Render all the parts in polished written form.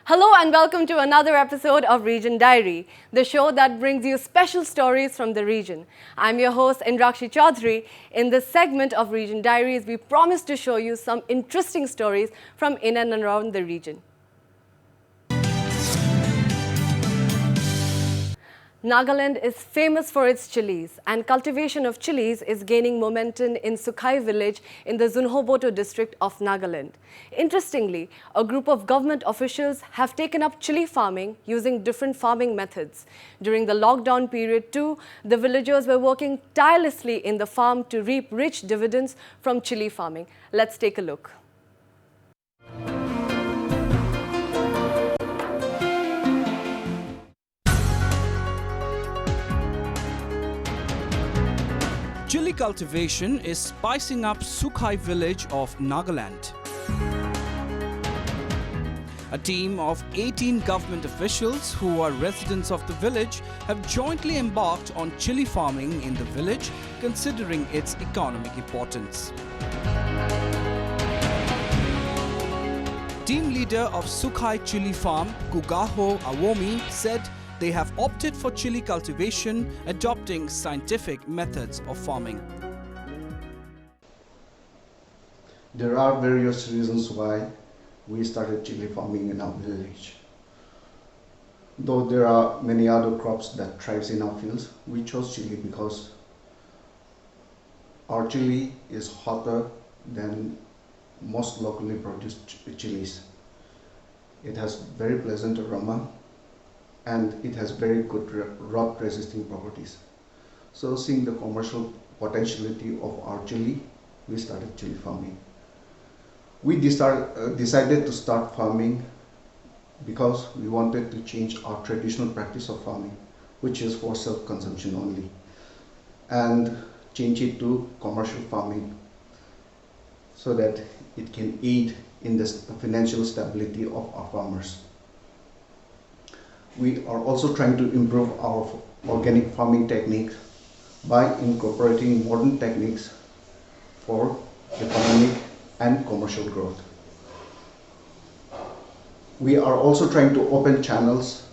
Hello and welcome to another episode of Region Diary, the show that brings you special stories from the region. I'm your host Indrakshi Chaudhary. In this segment of Region Diaries, we promise to show you some interesting stories from in and around the region. Nagaland is famous for its chilies, and cultivation of chilies is gaining momentum in Sukhai village in the Zunhoboto district of Nagaland. Interestingly, a group of government officials have taken up chili farming using different farming methods. During the lockdown period too, the villagers were working tirelessly in the farm to reap rich dividends from chili farming. Let's take a look. Chili cultivation is spicing up Sukhai village of Nagaland. A team of 18 government officials who are residents of the village have jointly embarked on chili farming in the village, considering its economic importance. Team leader of Sukhai chili farm, Kugaho Awomi, said they have opted for chili cultivation, adopting scientific methods of farming. There are various reasons why we started chili farming in our village. Though there are many other crops that thrive in our fields, we chose chili because our chili is hotter than most locally produced chilies. It has very pleasant aroma and it has very good rot resisting properties. So seeing the commercial potentiality of our chili, we started chili farming. We decided to start farming because we wanted to change our traditional practice of farming, which is for self-consumption only, and change it to commercial farming so that it can aid in the financial stability of our farmers. We are also trying to improve our organic farming techniques by incorporating modern techniques for economic and commercial growth. We are also trying to open channels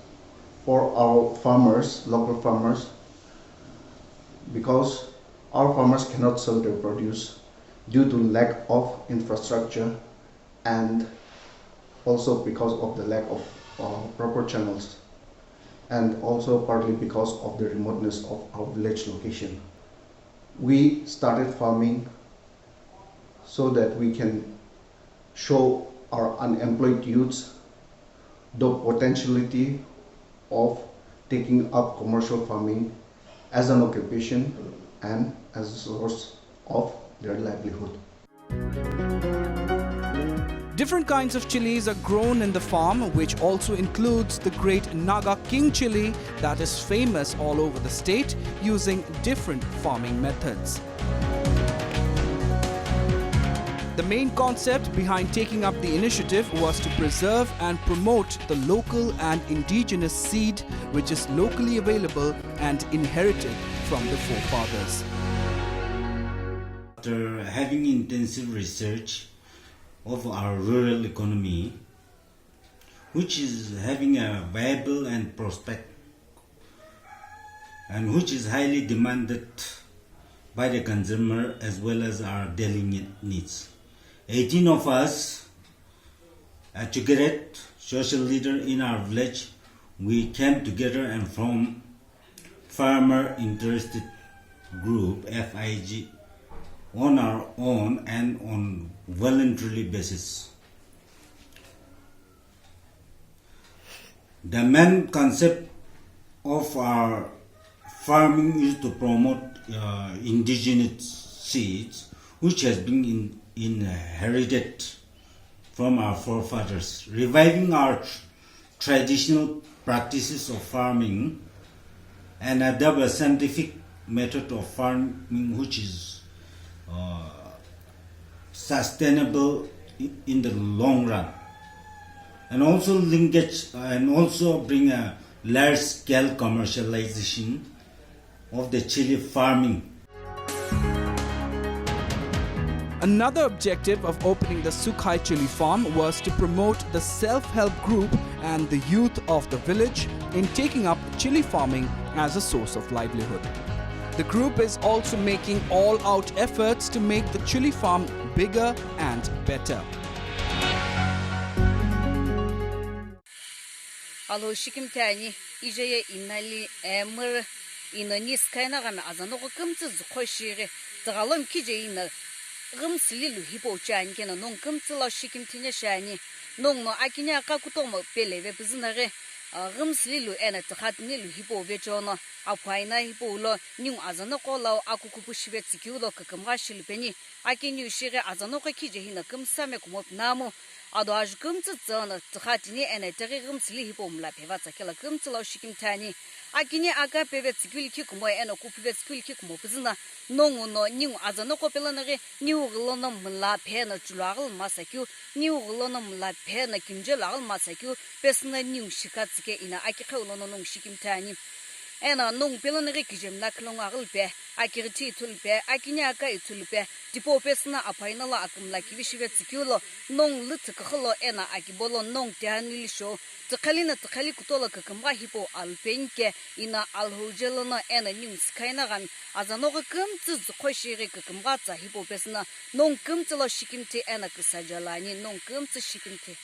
for our farmers, local farmers, because our farmers cannot sell their produce due to lack of infrastructure and also because of the lack of proper channels, and also partly because of the remoteness of our village location. We started farming so that we can show our unemployed youths the potentiality of taking up commercial farming as an occupation and as a source of their livelihood. Different kinds of chilies are grown in the farm, which also includes the great Naga King chili that is famous all over the state, using different farming methods. The main concept behind taking up the initiative was to preserve and promote the local and indigenous seed, which is locally available and inherited from the forefathers. After having intensive research of our rural economy, which is having a viable and prospect and which is highly demanded by the consumer as well as our daily needs. 18 of us, together, social leader in our village, we came together and formed Farmer Interested Group, FIG, on our own and on voluntary basis. The main concept of our farming is to promote indigenous seeds, which has been inherited from our forefathers, reviving our traditional practices of farming and adopt a scientific method of farming which is sustainable in the long run, and also linkage and also bring a large scale commercialization of the chili farming. Another objective of opening the Sukhai chili farm was to promote the self-help group and the youth of the village in taking up chili farming as a source of livelihood. The group is also making all-out efforts to make the chili farm bigger and better. Alo shikim tani ijeye inali emir inani skayna game azano ko kumtsu khoshire tgalom kije ina gumsli lu hipo chan kena non kumtsu la shikim tinya shani non no akinya ka kutomo peleve bizinare gumsli lu ena tkhatni lu hipo vechono aphaina hipo lo ning azano ko la akukupu shibe tsikyulo kakamga shilpeni akinyu shire azano ko kije hina kumsame kumop namo ado aj kumtsu tsana tkhatni ena tege gumsli hipo mla peva tsakela kumtsu la shikim tani akini aka peve tsikul ki kumo ena kupive tsikul ki kumo bizna nongu no ning azano ko pelanare niu glono mla pena chulagal masakyu niu glono mla pena kimje lagal masakyu pesna niu shikatsike ina aki khawlo no nong shikim tani ena nong pelanare kijem na klonga galpe akirti tulpe akinya ka itulpe tipo pesna apaina la akumla kivishive tsikюло nong lutkholo ena akibolo nong tianil sho tkalina tkali kutola kakamga hipo alpenke ina alhojelona ena news kaina gan azano ga kumtsu khoshire kakamga tsa hipo pesna nong kumtsu lo shikimte ena ksajalani nong kumtsu shikimte.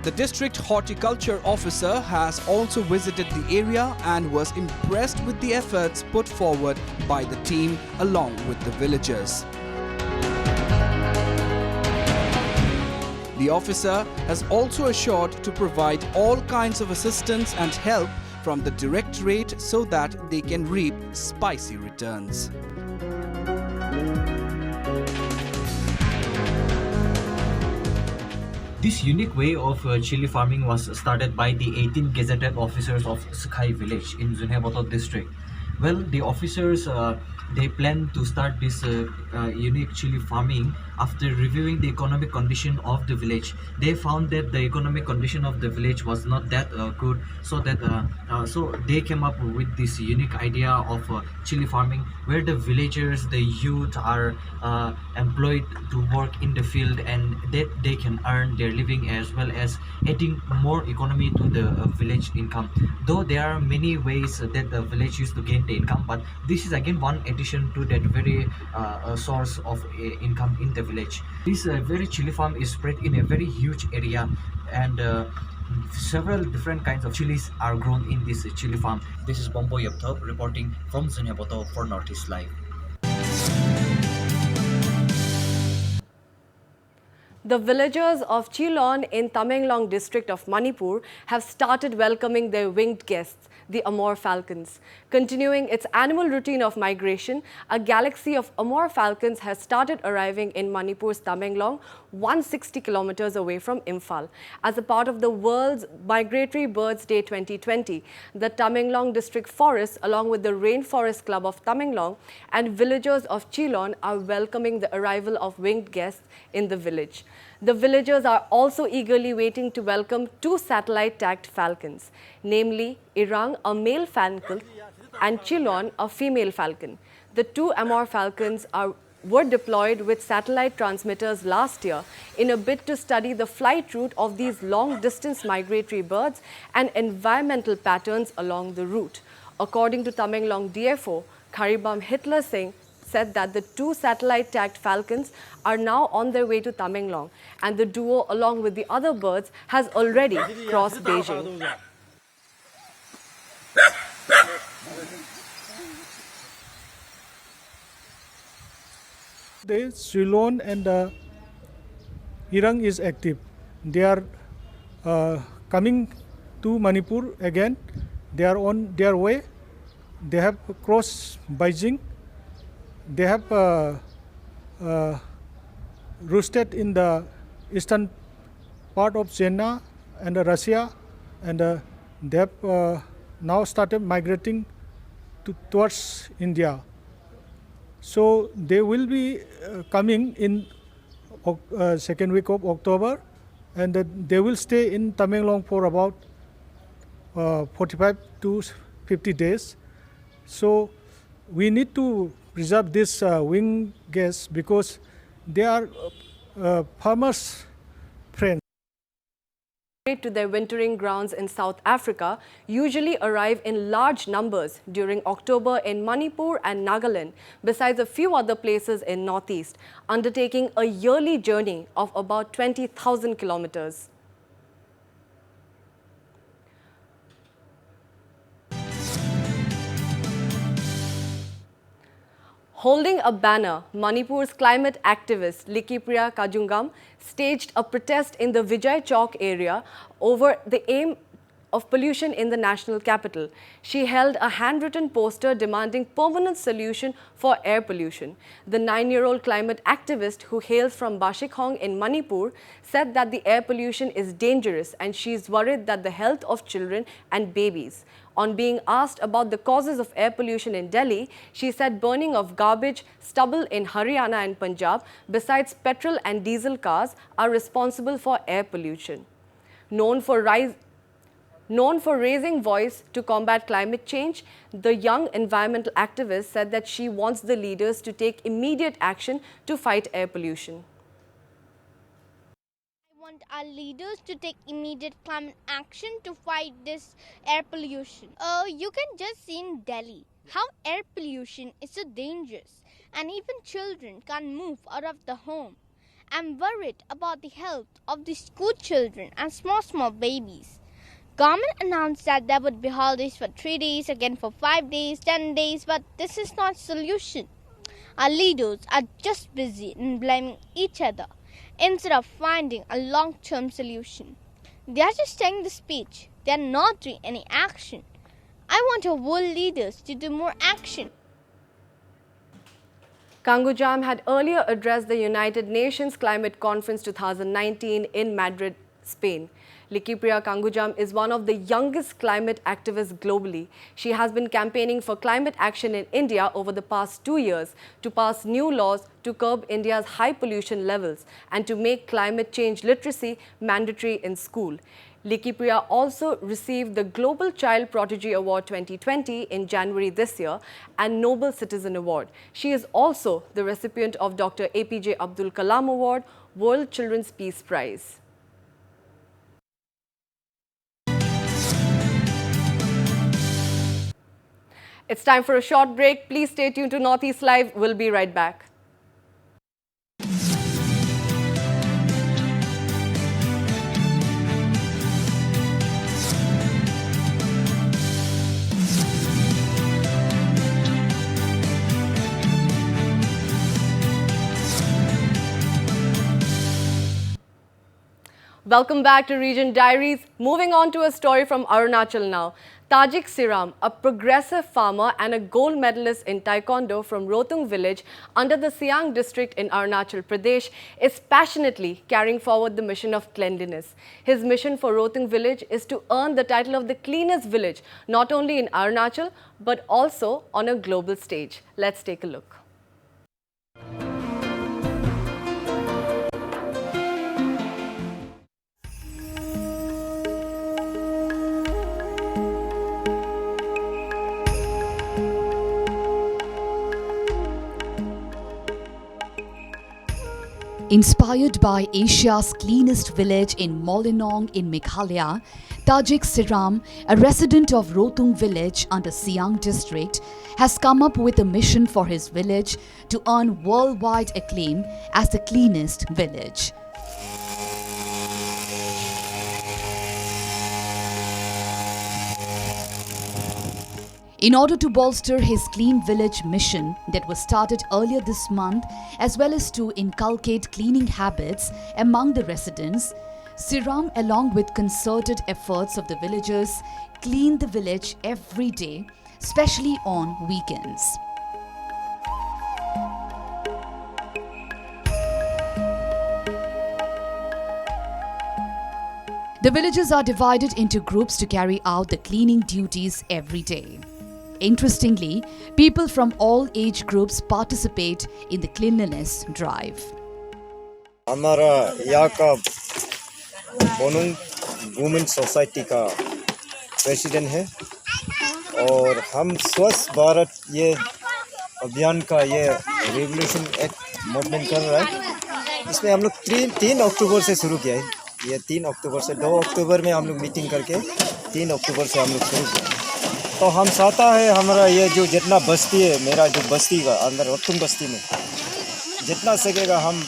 The district horticulture officer has also visited the area and was impressed with the efforts put forward by the team along with the villagers. The officer has also assured to provide all kinds of assistance and help from the directorate so that they can reap spicy returns. This unique way of chili farming was started by the 18 gazetted officers of Sukhai village in Zunheboto district. Well, the officers they plan to start this unique chili farming after reviewing the economic condition of the village. They found that the economic condition of the village was not that good, so that so they came up with this unique idea of chili farming, where the villagers, the youth are employed to work in the field, and that they can earn their living as well as adding more economy to the village income. Though there are many ways that the village used to gain the income, but this is again one addition to that very source of income in the village. This very chili farm is spread in a very huge area, and several different kinds of chilies are grown in this chili farm. This is Bombo Yepthop reporting from Zunheboto for Northeast Live. The villagers of Chilon in Tamenglong district of Manipur have started welcoming their winged guests, the Amur falcons. Continuing its annual routine of migration, a galaxy of Amur falcons has started arriving in Manipur's Tamenglong, 160 kilometers away from Imphal. As a part of the World's Migratory Birds Day 2020, the Tamenglong District Forest, along with the Rainforest Club of Tamenglong and villagers of Chilon, are welcoming the arrival of winged guests in the village. The villagers are also eagerly waiting to welcome two satellite-tagged falcons, namely Irang, a male falcon, and Chilon, a female falcon. The two Amur falcons were deployed with satellite transmitters last year in a bid to study the flight route of these long-distance migratory birds and environmental patterns along the route. According to Tamenglong DFO, Karibam Hitler Singh, said that the two satellite-tagged falcons are now on their way to Tamenglong, and the duo, along with the other birds, has already crossed Beijing. The Ceylon and Irang is active. They are coming to Manipur again. They are on their way. They have crossed Beijing. They have roosted in the eastern part of China and Russia, and they have now started migrating towards India. So they will be coming in second week of October, and they will stay in Tamenglong for about 45 to 50 days. So we need to preserve this winged guests because they are farmers' friends. to their wintering grounds in South Africa usually arrive in large numbers during October in Manipur and Nagaland, besides a few other places in Northeast, undertaking a yearly journey of about 20,000 kilometers. Holding a banner, Manipur's climate activist Likipriya Kajungam staged a protest in the Vijay Chowk area over the aim of pollution in the national capital. She held a handwritten poster demanding permanent solution for air pollution. The 9-year-old climate activist, who hails from Bashikhong in Manipur, said that the air pollution is dangerous and she is worried that the health of children and babies. On being asked about the causes of air pollution in Delhi, she said burning of garbage, stubble in Haryana and Punjab, besides petrol and diesel cars, are responsible for air pollution. Known for raising voice to combat climate change, the young environmental activist said that she wants the leaders to take immediate action to fight air pollution. I want our leaders to take immediate climate action to fight this air pollution. You can just see in Delhi how air pollution is so dangerous and even children can't move out of the home. I'm worried about the health of the school children and small babies. Government announced that there would be holidays for 3 days, again for 5 days, 10 days, but this is not a solution. Our leaders are just busy in blaming each other instead of finding a long-term solution. They are just saying the speech. They are not doing any action. I want our world leaders to do more action. Kangujam had earlier addressed the United Nations Climate Conference 2019 in Madrid, Spain. Likipriya Kangujam is one of the youngest climate activists globally. She has been campaigning for climate action in India over the past 2 years to pass new laws to curb India's high pollution levels and to make climate change literacy mandatory in school. Likipriya also received the Global Child Prodigy Award 2020 in January this year and Nobel Citizen Award. She is also the recipient of Dr. APJ Abdul Kalam Award, World Children's Peace Prize. It's time for a short break. Please stay tuned to Northeast Live. We'll be right back. Welcome back to Region Diaries. Moving on to a story from Arunachal now. Tajik Siram, a progressive farmer and a gold medalist in Taekwondo from Rotung village under the Siang district in Arunachal Pradesh, is passionately carrying forward the mission of cleanliness. His mission for Rotung village is to earn the title of the cleanest village, not only in Arunachal, but also on a global stage. Let's take a look. Inspired by Asia's cleanest village in Molinong in Meghalaya, Tajik Siram, a resident of Rotung village under Siang district, has come up with a mission for his village to earn worldwide acclaim as the cleanest village. In order to bolster his Clean Village mission that was started earlier this month, as well as to inculcate cleaning habits among the residents, Siram, along with concerted efforts of the villagers, clean the village every day, especially on weekends. The villagers are divided into groups to carry out the cleaning duties every day. Interestingly, people from all age groups participate in the cleanliness drive. हमारा यहाँ का बोनुंग women society का president है और हम स्वच्छ भारत ये अभियान का ये रेवोल्यूशन एक्ट मूवमेंट कर रहा है। इसमें हम लोग 3 अक्टूबर से शुरू किया है ये 3 अक्टूबर से 2 अक्टूबर में हम लोग मीटिंग करके 3 अक्टूबर से हम लोग शुरू किया। तो हम चाहता है हमारा ये जो जितना बस्ती है, मेरा जो बस्ती का अंदर रोतुंग बस्ती में जितना सकेगा हम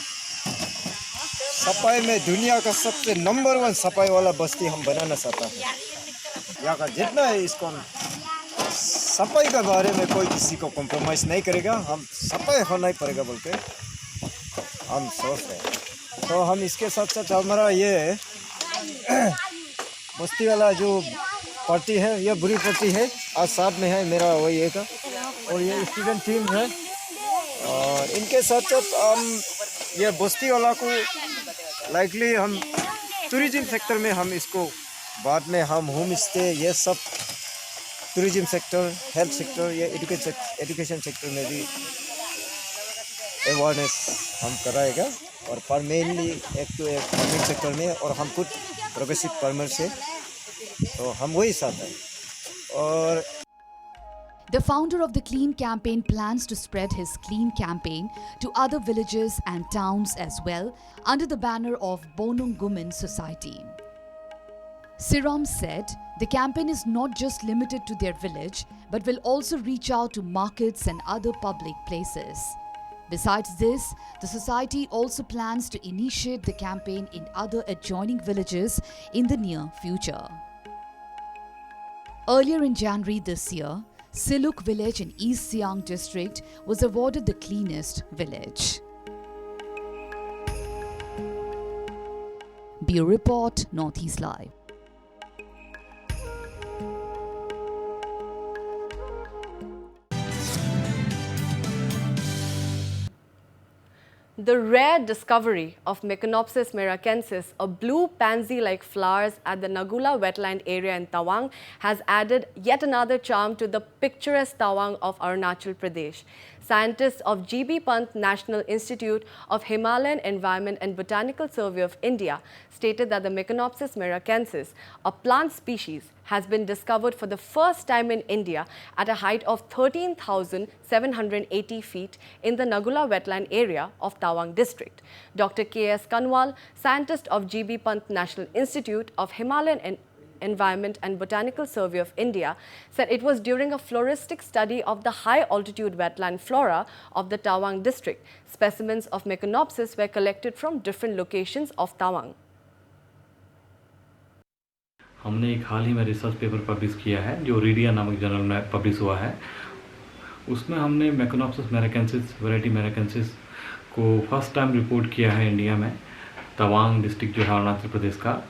सफाई में दुनिया का सबसे नंबर 1 सफाई वाला बस्ती हम बनाना चाहता है। यहाँ का जितना है इसको हम सफाई के बारे में कोई किसी को कॉम्प्रोमाइज़ नहीं करेगा, हम सफाई होना ही पड़ेगा बोल के हम सोच रहे हैं। तो हम इसके साथ साथ हमारा ये बस्ती वाला जो पार्टी है, ये बुरी पार्टी है, आज साथ में है मेरा वही एक और ये स्टूडेंट टीम है। और इनके साथ साथ हम ये बस्ती वाला को लाइकली हम टूरिज्म सेक्टर में हम इसको बाद में हम होम स्टे ये सब टूरिज्म सेक्टर, हेल्थ सेक्टर, ये एजुकेशन सेक्टर में भी अवेयरनेस हम कराएगा। और पर मेनली एक फार्मिंग सेक्टर में और हम खुद प्रोग्रेसिव फार्मर से, तो हम वही साथ हैं। और The founder of the Clean campaign plans to spread his Clean campaign to other villages and towns as well under the banner of Bonung Gumin Society. Siram said the campaign is not just limited to their village but will also reach out to markets and other public places. Besides this, the society also plans to initiate the campaign in other adjoining villages in the near future. Earlier in January this year, Siluk village in East Siang district was awarded the cleanest village. Bureau Report, Northeast Live. The rare discovery of Meconopsis meracensis, a blue pansy-like flowers at the Nagula wetland area in Tawang, has added yet another charm to the picturesque Tawang of Arunachal Pradesh. Scientists of GB Pant National Institute of Himalayan Environment and Botanical Survey of India stated that the Meconopsis meracensis, a plant species, has been discovered for the first time in India at a height of 13,780 feet in the Nagula wetland area of Tawang district. Dr. K.S. Kanwal, scientist of GB Pant National Institute of Himalayan Environment and Botanical Survey of India, said it was during a floristic study of the high-altitude wetland flora of the Tawang district. Specimens of Meconopsis were collected from different locations of Tawang. हमने एक हाल ही में research paper publish किया है जो रीडिया नामक journal में publish हुआ है। उसमें हमने मेकोनॉप्सिस मेराकेंसिस वैरायटी मेराकेंसिस को फर्स्ट टाइम रिपोर्ट किया है इंडिया में। तवांग डिस्ट्रिक्ट जो है अरुणाचल प्रदेश का,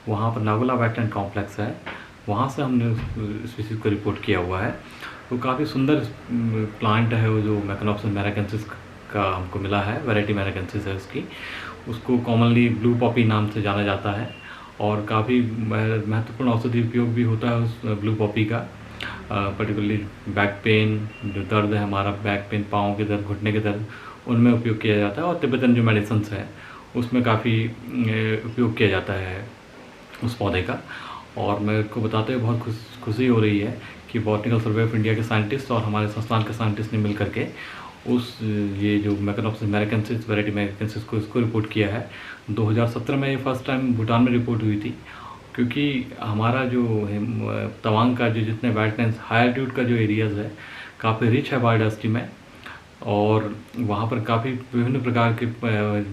वहाँ पर नागुला वेटलैंड कॉम्प्लेक्स है, वहाँ से हमने स्पीसीज को रिपोर्ट किया हुआ है। तो काफ़ी सुंदर प्लांट है वो जो मेकोनॉप्सिस मेराकेंसिस का हमको मिला है, वैरायटी मेराकेंसिस है उसकी। उसको कॉमनली ब्लू पॉपी नाम से जाना जाता है और काफ़ी महत्वपूर्ण औषधि उपयोग भी होता है उस ब्लू पॉपी का। पर्टिकुलरली बैक पेन, जो दर्द है हमारा, बैक पेन, पाँव के दर्द, घुटने के दर्द, उनमें उपयोग किया जाता है। और तिब्बतन जो मेडिसिन है उसमें काफ़ी उपयोग किया जाता है उस पौधे का। और मेरे को बताते हुए बहुत खुशी हो रही है कि बॉटनिकल सर्वे ऑफ इंडिया के साइंटिस्ट और हमारे संस्थान के साइंटिस्ट ने मिल करके ये जो मेकोनॉप्सिस मेराकेंसिस वैरायटी मेराकेंसिस को इसको रिपोर्ट किया है। 2017 में ये फर्स्ट टाइम भूटान में रिपोर्ट हुई थी, क्योंकि हमारा जो तवांग का जो जितने वेटलैंड्स हाई एल्टीट्यूड का जो एरियाज़ है काफ़ी रिच है बायोडाइवर्सिटी में, और वहाँ पर काफ़ी विभिन्न प्रकार के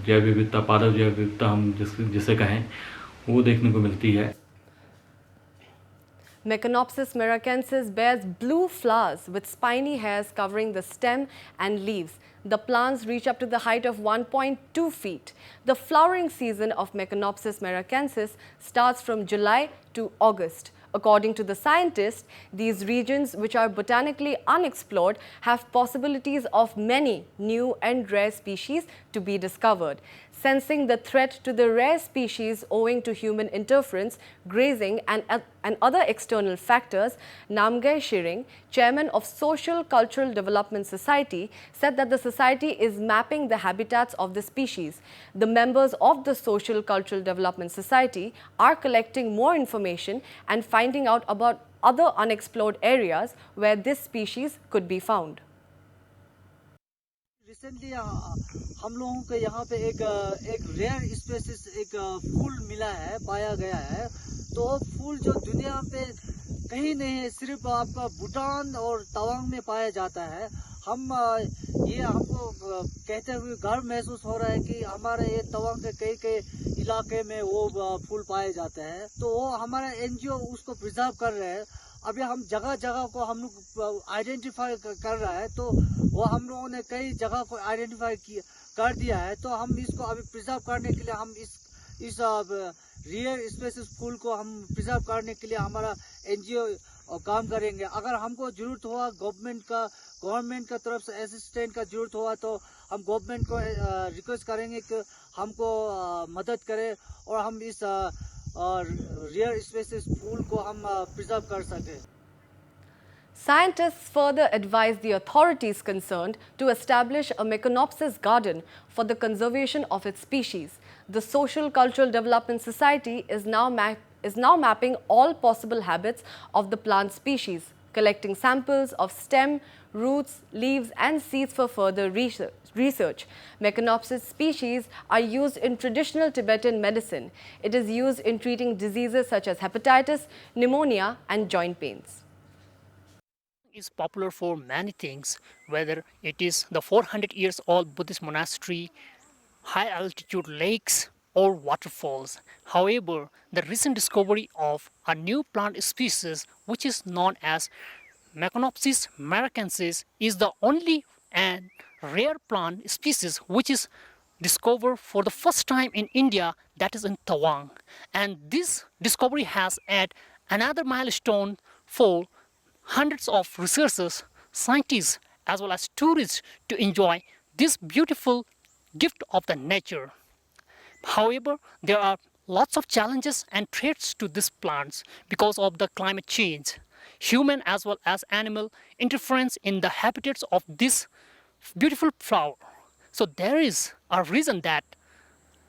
जैव विविधता, पादप जैव विविधता हम जिसे कहें, वो देखने को मिलती है। Meconopsis meracensis bears blue flowers with spiny hairs covering the stem and leaves. The plants reach up to the height of 1.2 feet. The flowering season of Meconopsis meracensis starts from July to August. According to the scientists, these regions, which are botanically unexplored, have possibilities of many new and rare species to be discovered. Sensing the threat to the rare species owing to human interference, grazing and other external factors, Namgai Shiring, chairman of Social Cultural Development Society, said that the society is mapping the habitats of the species. The members of the Social Cultural Development Society are collecting more information and finding out about other unexplored areas where this species could be found. Recently हम लोगों के यहाँ पे एक rare spaces एक फूल मिला है, पाया गया है। तो वो फूल जो दुनिया पे कहीं नहीं है, सिर्फ आपका भूटान और तवांग में पाया जाता है। ये हमको कहते हुए गर्व महसूस हो रहा है कि हमारे ये तवांग के कई कई इलाके में वो फूल पाए जाते हैं। तो वो हमारा एनजीओ उसको प्रिजर्व कर रहे हैं। अभी हम जगह जगह को हम लोग आइडेंटिफाई कर रहा है, तो वो हम लोगों ने कई जगह को आइडेंटिफाई कर दिया है। तो हम इसको अभी प्रिजर्व करने के लिए हम इस रियर स्पेसिस फूल को हम प्रिजर्व करने के लिए हमारा एनजीओ काम करेंगे। अगर हमको जरूरत हुआ गवर्नमेंट का तरफ से असिस्टेंट का जरूरत हुआ, तो हम गवर्नमेंट को रिक्वेस्ट करेंगे कि हमको मदद करे और हम इस रेयर स्पेसिस फूल को हम प्रिजर्व कर सके। Scientists further advised the authorities concerned to establish a Meconopsis garden for the conservation of its species. The Social Cultural Development Society is now mapping all possible habits of the plant species, collecting samples of stem, roots, leaves and seeds for further research. Meconopsis species are used in traditional Tibetan medicine. It is used in treating diseases such as hepatitis, pneumonia and joint pains. Is popular for many things, whether it is the 400 years old Buddhist monastery, high altitude lakes or waterfalls. However, the recent discovery of a new plant species which is known as Meconopsis americansis is the only and rare plant species which is discovered for the first time in India, that is in Tawang. And this discovery has added another milestone for hundreds of researchers, scientists as well as tourists to enjoy this beautiful gift of the nature. However, there are lots of challenges and threats to these plants because of the climate change, human as well as animal interference in the habitats of this beautiful flower. So there is a reason that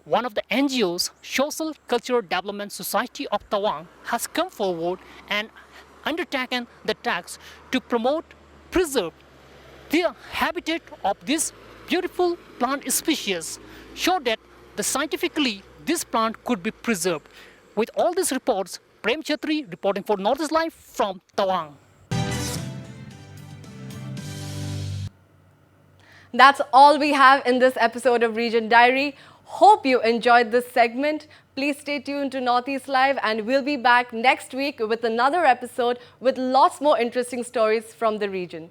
one of the NGOs, Social Cultural Development Society of Tawang, has come forward and undertaken the task to promote, preserve the habitat of this beautiful plant species, so that scientifically this plant could be preserved. With all these reports, Prem Chatri reporting for Northeast Live from Tawang. That's all we have in this episode of Region Diary. Hope you enjoyed this segment. Please stay tuned to Northeast Live and we'll be back next week with another episode with lots more interesting stories from the region.